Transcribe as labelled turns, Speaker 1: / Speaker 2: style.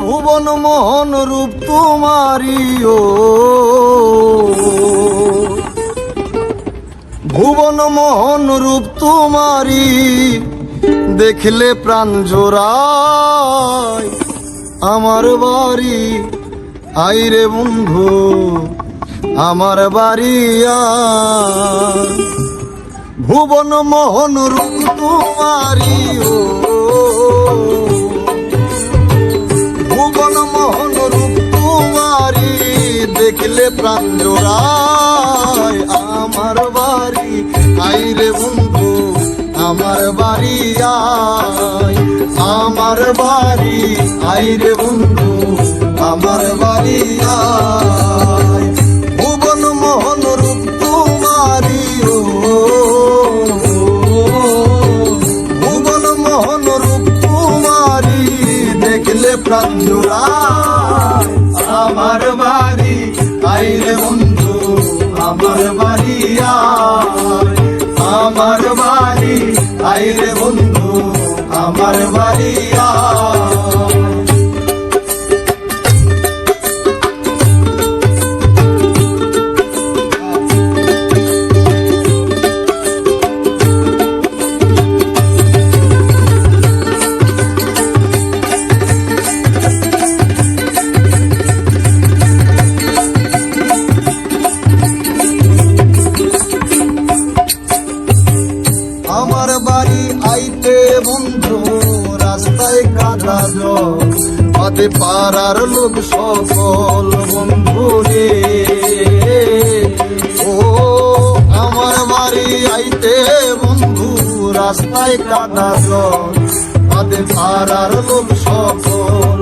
Speaker 1: ভুবন মোহন রূপ তোমারি ও ভুবন মোহন রূপ তোমারি দেখলে প্রাণ জোড়ায় আমার বাড়ি আইরে বন্ধু আমার বাড়ি আয়। ভুবন মোহন রূপ তোমারি ও ভুবন মোহন রূপ তোমারি দেখলে প্রাণ জোড়ায় আমার বাড়ি আইরে বন্ধু আমার বাড়ি আয়। আমার বাড়ি আইরে বন্ধু আমার বাড়ি আয়। ভুবন মোহন রূপ তোমারি ও ভুবন মোহন রূপ তোমারি দেখলে প্রাণ জোড়ায় আমার বাড়ি আইরে বন্ধু আমার বাড়ি আয়। আমার বাড়ি আইরে বন্ধু আমার বাড়ি আয়। আমার বাড়ি আইতে বন্ধু রাস্তায় কাদা জল পাতে পাড়ার লোক সকল বন্ধু রে ও আমার বাড়ি আইতে বন্ধু রাস্তায় কাদা জল পাতে পাড়ার লোক সকল